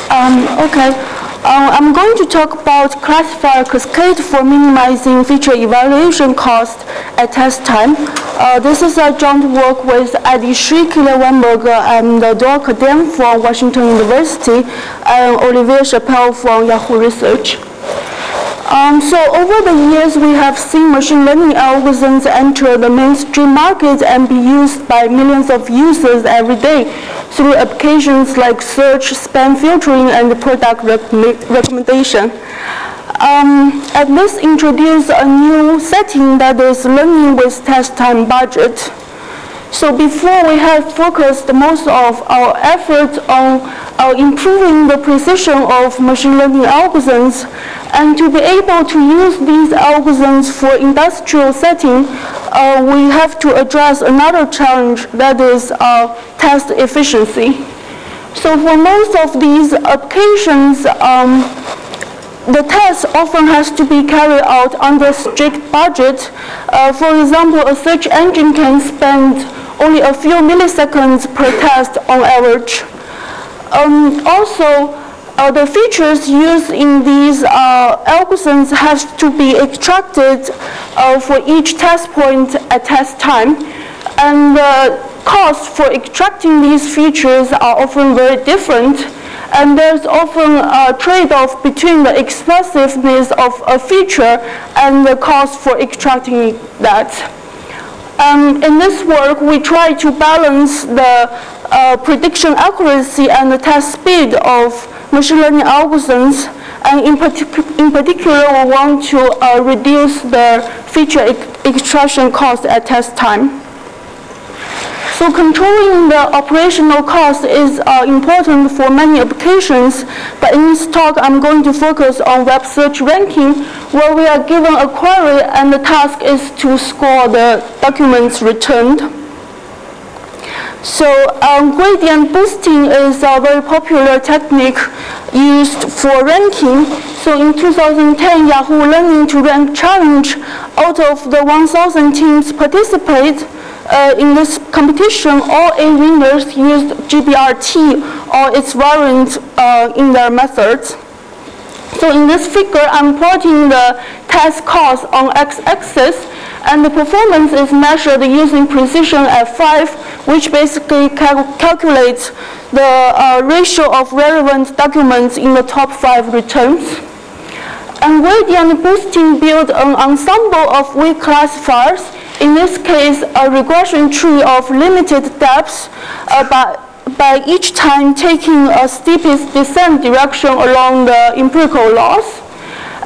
Okay. I'm going to talk about Classifier Cascade for minimizing feature evaluation cost at test time. This is a joint work with Shi, Kilian, Weinberger, and Kedem from Washington University, and Olivier Chapelle from Yahoo Research. So over the years, we have seen machine learning algorithms enter the mainstream market and be used by millions of users every day through applications like search, spam filtering, and product recommendation. And this introduced a new setting that is learning with test time budget. So before, we have focused most of our efforts on improving the precision of machine learning algorithms. And to be able to use these algorithms for industrial setting, we have to address another challenge, that is test efficiency. So for most of these applications, the test often has to be carried out under strict budget. For example, a search engine can spend only a few milliseconds per test on average. Also, the features used in these algorithms have to be extracted for each test point at test time. And the costs for extracting these features are often very different. And there's often a trade-off between the expensiveness of a feature and the cost for extracting that. In this work, we try to balance the prediction accuracy and the test speed of machine learning algorithms. And in particular, we want to reduce the feature extraction cost at test time. So controlling the operational cost is important for many applications, but in this talk, I'm going to focus on web search ranking, where we are given a query and the task is to score the documents returned. So gradient boosting is a very popular technique used for ranking. So in 2010, Yahoo Learning to Rank Challenge, out of the 1,000 teams participate, in this competition, all 8 winners used GBRT or its variant in their methods. So in this figure, I'm plotting the test cost on x-axis, and the performance is measured using precision at 5, which basically calculates the ratio of relevant documents in the top 5 returns. And gradient boosting builds an ensemble of weak classifiers. In this case, a regression tree of limited depths by each time taking a steepest descent direction along the empirical loss.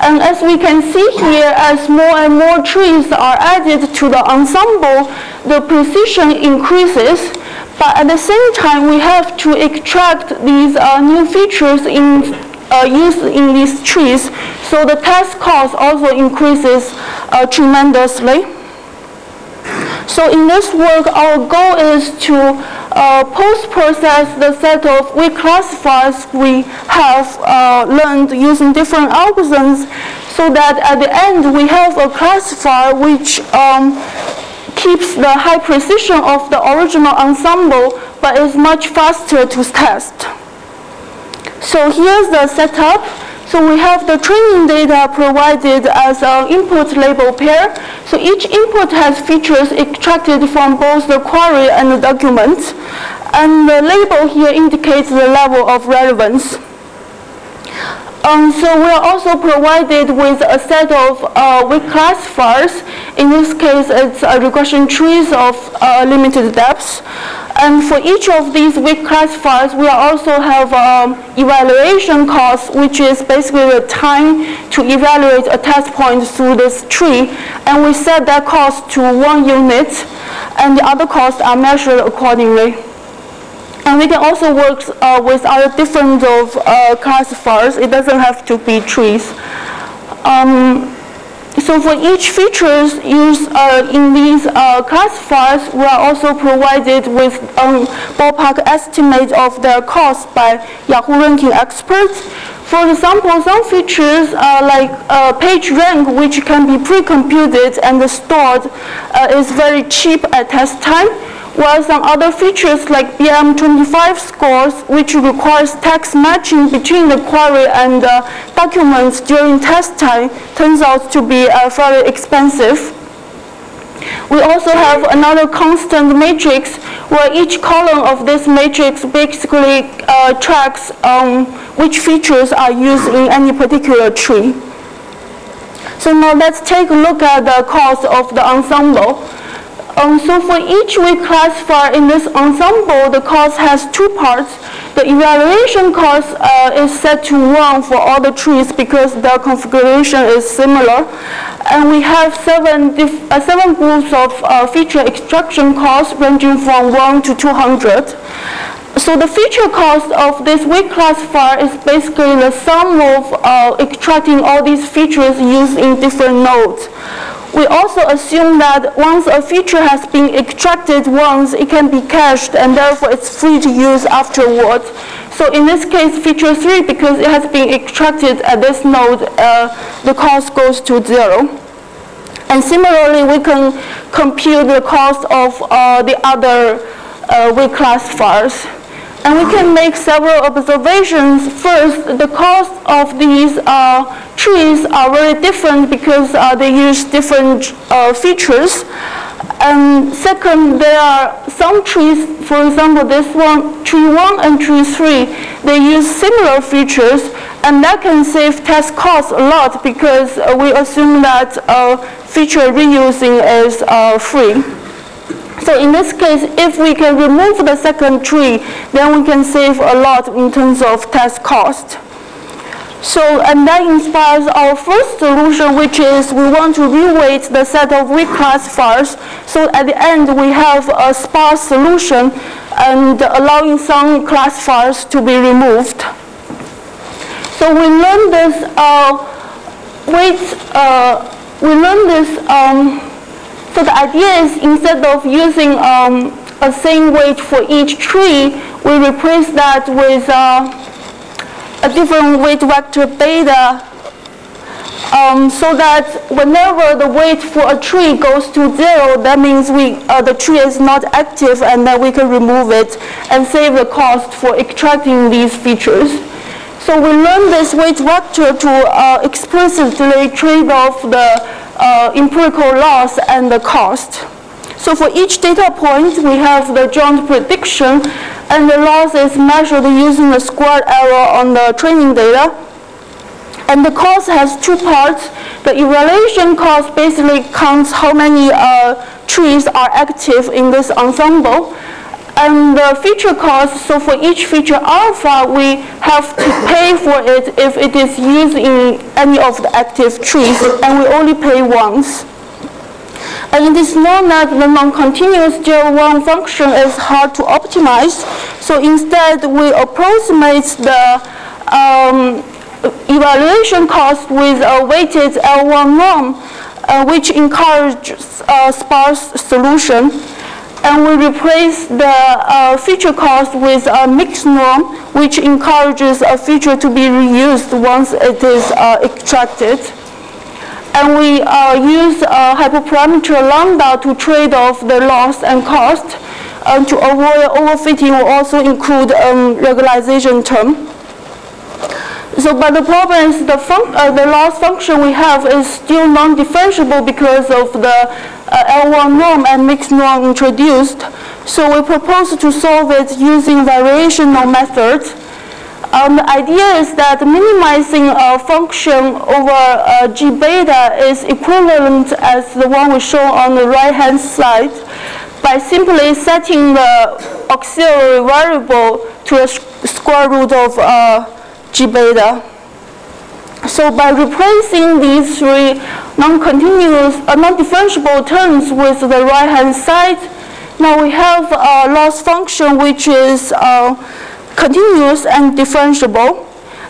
And as we can see here, as more and more trees are added to the ensemble, the precision increases. But at the same time, we have to extract these new features used in these trees. So the test cost also increases tremendously. So in this work, our goal is to post-process the set of weak classifiers we have learned using different algorithms, so that at the end we have a classifier which keeps the high precision of the original ensemble, but is much faster to test. So here's the setup. So we have the training data provided as an input label pair. So each input has features extracted from both the query and the document. And the label here indicates the level of relevance. So we are also provided with a set of weak classifiers. In this case, it's regression trees of limited depths. And for each of these weak classifiers, we also have evaluation cost, which is basically the time to evaluate a test point through this tree. And we set that cost to 1 unit, and the other costs are measured accordingly. And we can also work with other different of classifiers. It doesn't have to be trees. So for each features used in these classifiers, we are also provided with a ballpark estimate of their cost by Yahoo ranking experts. For example, some features like page rank, which can be pre-computed and stored, is very cheap at test time. while some other features like BM25 scores, which requires text matching between the query and the documents during test time, turns out to be very expensive. We also have another constant matrix where each column of this matrix basically tracks which features are used in any particular tree. So now let's take a look at the cost of the ensemble. So for each weak classifier in this ensemble, the cost has two parts. The evaluation cost is set to 1 for all the trees because their configuration is similar. And we have seven groups of feature extraction costs ranging from 1 to 200. So the feature cost of this weak classifier is basically the sum of extracting all these features used in different nodes. We also assume that once a feature has been extracted once, it can be cached and therefore it's free to use afterwards. So in this case, feature 3, because it has been extracted at this node, the cost goes to 0. And similarly, we can compute the cost of the other weak classifiers. And we can make several observations. First, the cost of these trees are very different because they use different features. And second, there are some trees, for example, this one, tree 1 and tree 3, they use similar features, and that can save test costs a lot because we assume that feature reusing is free. So in this case, if we can remove the second tree, then we can save a lot in terms of test cost. So, and that inspires our first solution, which is we want to reweight the set of weak classifiers. So at the end, we have a sparse solution and allowing some classifiers to be removed. So we learned this so the idea is instead of using a same weight for each tree, we replace that with a different weight vector beta so that whenever the weight for a tree goes to 0, that means the tree is not active and then we can remove it and save the cost for extracting these features. So we learn this weight vector to explicitly trade off the empirical loss and the cost. So for each data point, we have the joint prediction, and the loss is measured using the squared error on the training data. And the cost has two parts. The evaluation cost basically counts how many trees are active in this ensemble. And the feature cost, so for each feature alpha, we have to pay for it if it is used in any of the active trees, and we only pay once. And it is known that the non-continuous GL1 function is hard to optimize, so instead we approximate the evaluation cost with a weighted L1 norm, which encourages a sparse solution. And we replace the feature cost with a mixed norm, which encourages a feature to be reused once it is extracted. And we use hyperparameter lambda to trade off the loss and cost. And to avoid overfitting, we also include regularization term. So, but the problem is the loss function we have is still non-differentiable because of the L1 norm and mixed norm introduced. So we propose to solve it using variational method. The idea is that minimizing a function over G beta is equivalent as the one we show on the right-hand side by simply setting the auxiliary variable to a square root of G beta. So by replacing these three non-continuous, non-differentiable terms with the right-hand side, now we have a loss function which is continuous and differentiable.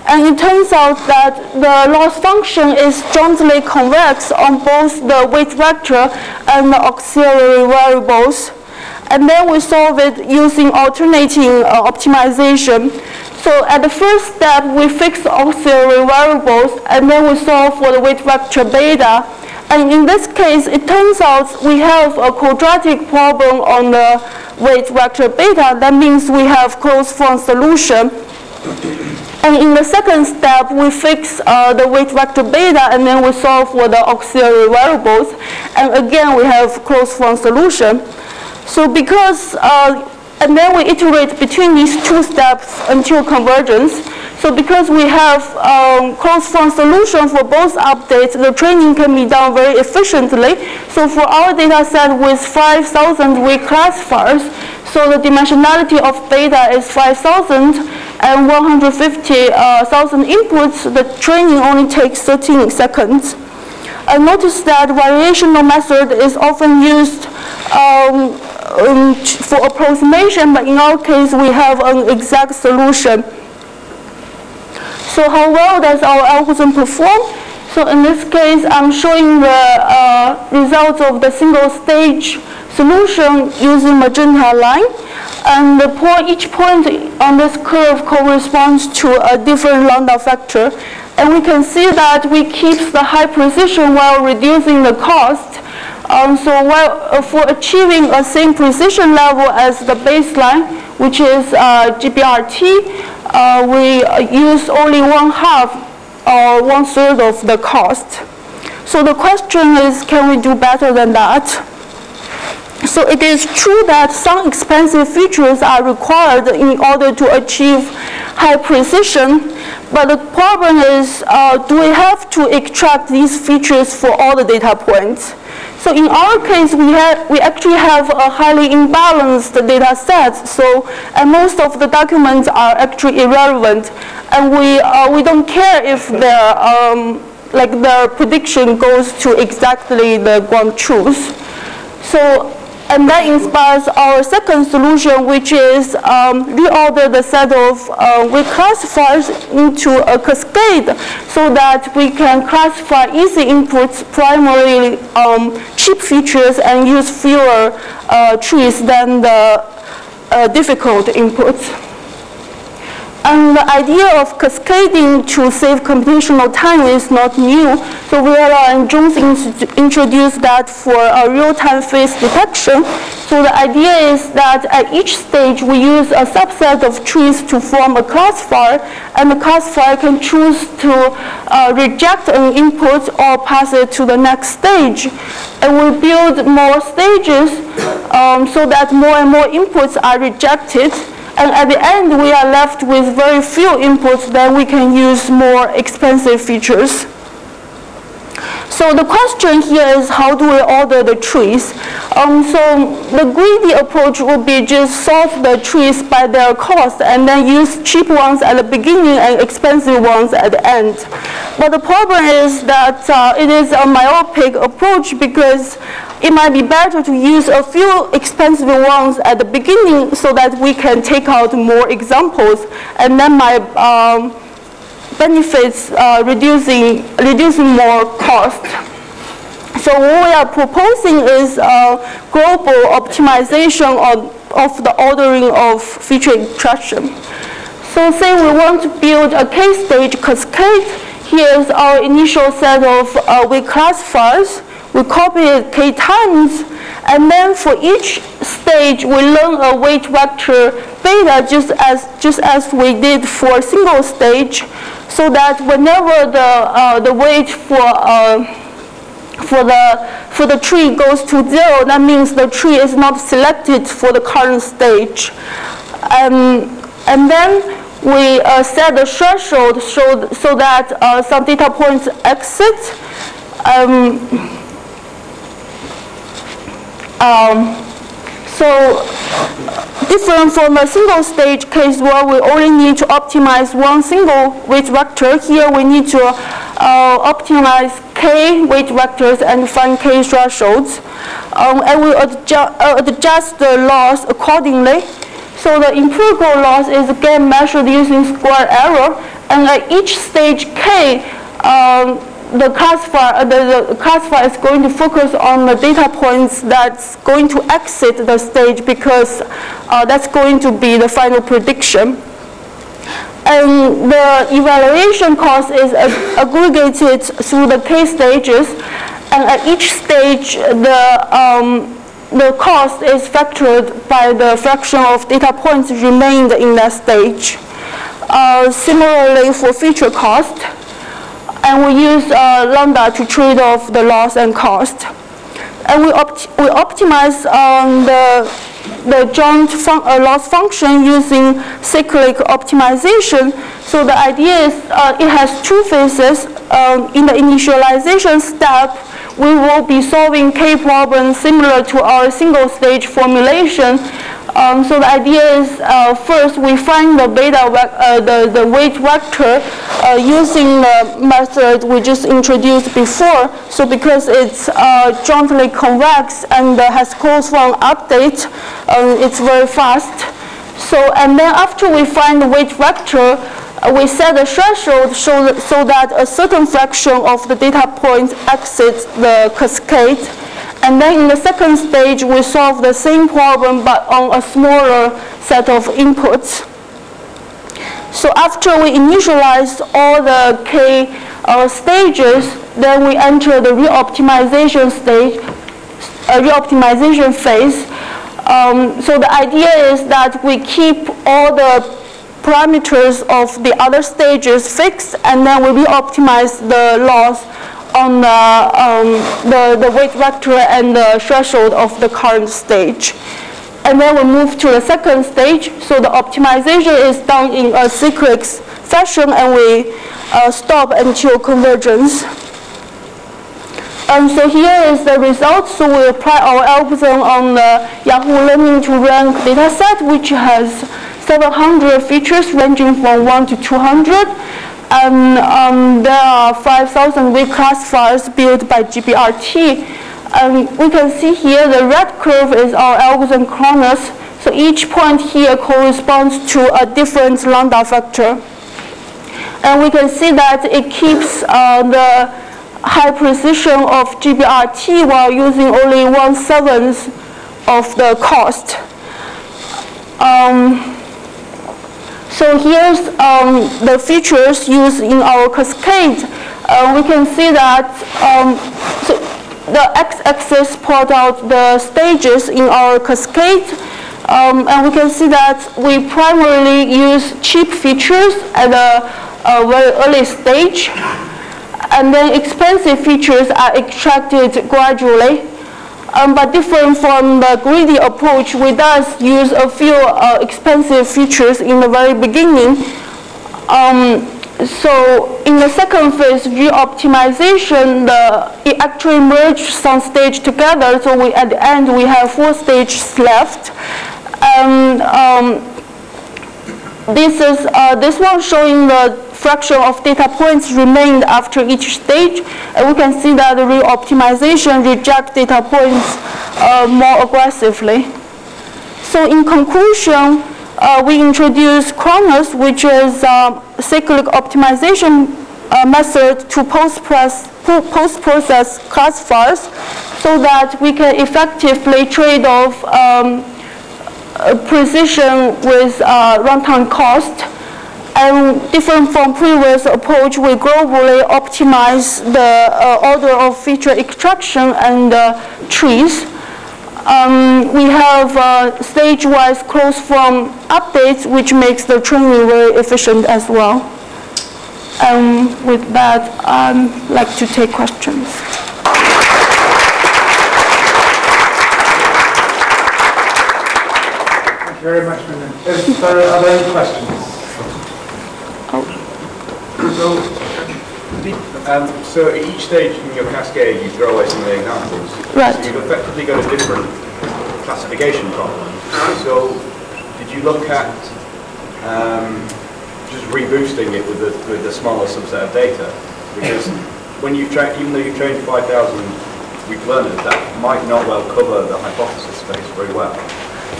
And it turns out that the loss function is jointly convex on both the weight vector and the auxiliary variables. And then we solve it using alternating optimization. So at the first step, we fix the auxiliary variables, and then we solve for the weight vector beta. And in this case, it turns out we have a quadratic problem on the weight vector beta. That means we have closed form solution. And in the second step, we fix the weight vector beta, and then we solve for the auxiliary variables. And again, we have closed form solution. So because, and then we iterate between these two steps until convergence. So because we have closed form solution for both updates, the training can be done very efficiently. So for our data set with 5,000 weak classifiers, so the dimensionality of beta is 5,000 and 150,000 inputs. The training only takes 13 seconds. And notice that variational method is often used for approximation, but in our case, we have an exact solution. So how well does our algorithm perform? So in this case, I'm showing the results of the single stage solution using magenta line. And each point on this curve corresponds to a different lambda factor. And we can see that we keep the high precision while reducing the cost. For achieving a same precision level as the baseline, which is GBRT, we use only 1/2 or 1/3 of the cost. So the question is, can we do better than that? So it is true that some expensive features are required in order to achieve high precision, but the problem is, do we have to extract these features for all the data points? So in our case, we actually have a highly imbalanced data set. And most of the documents are actually irrelevant, and we don't care if the prediction goes to exactly the ground truth. And that inspires our second solution, which is reorder the set of weak classifiers into a cascade so that we can classify easy inputs, primarily cheap features, and use fewer trees than the difficult inputs. And the idea of cascading to save computational time is not new. So Vieira and Jones introduced that for real-time phase detection. So the idea is that at each stage we use a subset of trees to form a classifier, and the classifier can choose to reject an input or pass it to the next stage. And we build more stages so that more and more inputs are rejected. And at the end, we are left with very few inputs, then we can use more expensive features. So the question here is, how do we order the trees? So the greedy approach would be just sort the trees by their cost and then use cheap ones at the beginning and expensive ones at the end. But the problem is that it is a myopic approach, because it might be better to use a few expensive ones at the beginning so that we can take out more examples, and then my benefits reducing more cost. So what we are proposing is global optimization of the ordering of feature extraction. So say we want to build a k-stage cascade. Here's our initial set of weak classifiers. We copy it k times, and then for each stage we learn a weight vector beta just as we did for single stage, so that whenever the weight for the tree goes to 0, that means the tree is not selected for the current stage. And then we set the threshold so that some data points exit. So different from a single stage case where we only need to optimize one single weight vector, here we need to optimize k weight vectors and find k thresholds. And we adjust the loss accordingly. So the empirical loss is again measured using square error, and at each stage k, the classifier is going to focus on the data points that's going to exit the stage, because that's going to be the final prediction. And the evaluation cost is aggregated through the k stages. And at each stage, the cost is factored by the fraction of data points remained in that stage. Similarly for feature cost, and we use lambda to trade off the loss and cost. And we optimize the joint loss function using cyclic optimization. So the idea is it has two phases. In the initialization step, we will be solving k problems similar to our single stage formulation. So the idea is first we find the the weight vector using the method we just introduced before. So because it's jointly convex and has closed form update, it's very fast. So and then after we find the weight vector, we set a threshold so that a certain fraction of the data points exits the cascade. And then in the second stage, we solve the same problem but on a smaller set of inputs. So after we initialize all the k stages, then we enter the reoptimization stage, reoptimization phase. So the idea is that we keep all the parameters of the other stages fixed, and then we reoptimize the loss on the weight vector and the threshold of the current stage. And then we move to the second stage. So the optimization is done in a cyclic fashion, and we stop until convergence. And so here is the result. So we apply our algorithm on the Yahoo Learning to Rank dataset, which has 700 features ranging from 1 to 200. And there are 5,000 weight classifiers built by GBRT. We can see here the red curve is our algorithm Cronus. So each point here corresponds to a different lambda factor. And we can see that it keeps the high precision of GBRT while using only 1/7 of the cost. So here's the features used in our cascade. We can see that so the x-axis plot out the stages in our cascade. And we can see that we primarily use cheap features at a very early stage. And then expensive features are extracted gradually. But different from the greedy approach, we does use a few expensive features in the very beginning. So in the second phase, reoptimization, it actually merged some stage together. So at the end, we have 4 stages left. And this one showing the fraction of data points remained after each stage. And we can see that the reoptimization rejects data points more aggressively. So in conclusion, we introduced Cronus, which is a cyclic optimization method to post-process classifiers so that we can effectively trade off precision with runtime cost. And different from previous approach, we globally optimize the order of feature extraction and trees. We have stage-wise closed form updates, which makes the training very efficient as well. With that, I'd like to take questions. Thank you very much, Minmin. Are there any questions? So at each stage in your cascade, you throw away some of the examples. Right. So you've effectively got a different classification problem. So did you look at just reboosting it with a smaller subset of data? Because when you've trained, even though you've trained 5,000 weak learners, that might not well cover the hypothesis space very well.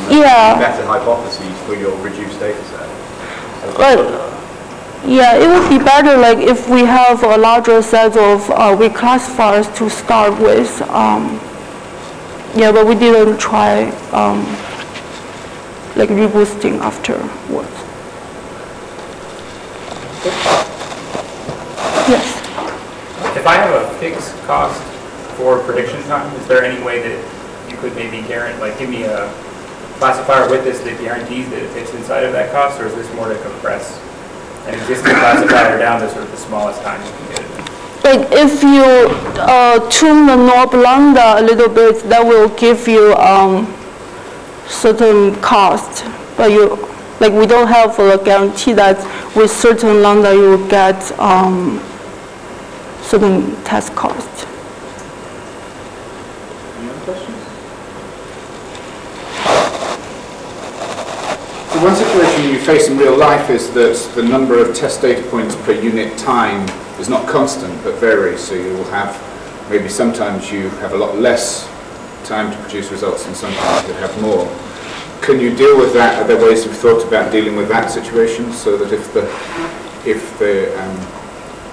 Yeah. Better hypotheses for your reduced data set. Well, yeah, it would be better like if we have a larger set of weak classifiers to start with. Yeah, but we didn't try like reboosting afterwards. Yes. If I have a fixed cost for prediction time? Is there any way that you could maybe give me a classifier with this that guarantees that it fits inside of that cost, or is this more to compress an existing classifier down to sort of the smallest time you can get it? Like if you tune the knob lambda a little bit, that will give you certain cost, but we don't have a guarantee that with certain lambda you will get certain test cost. Any other questions? So one situation you face in real life is that the number of test data points per unit time is not constant but varies. So you will have, maybe sometimes you have a lot less time to produce results and sometimes you have more. Can you deal with that? Are there ways you've thought about dealing with that situation so that if the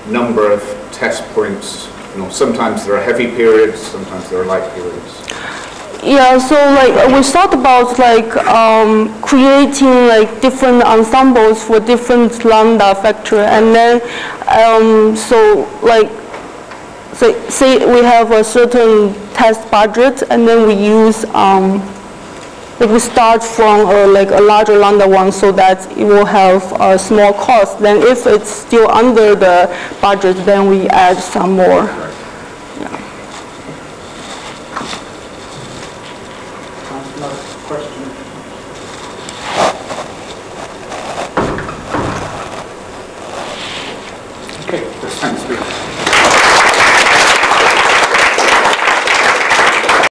number of test points, sometimes there are heavy periods, sometimes there are light periods? Yeah, so we thought about creating different ensembles for different lambda factor, and then say we have a certain test budget, and then we use we start from a larger lambda one so that it will have a small cost. Then if it's still under the budget, then we add some more.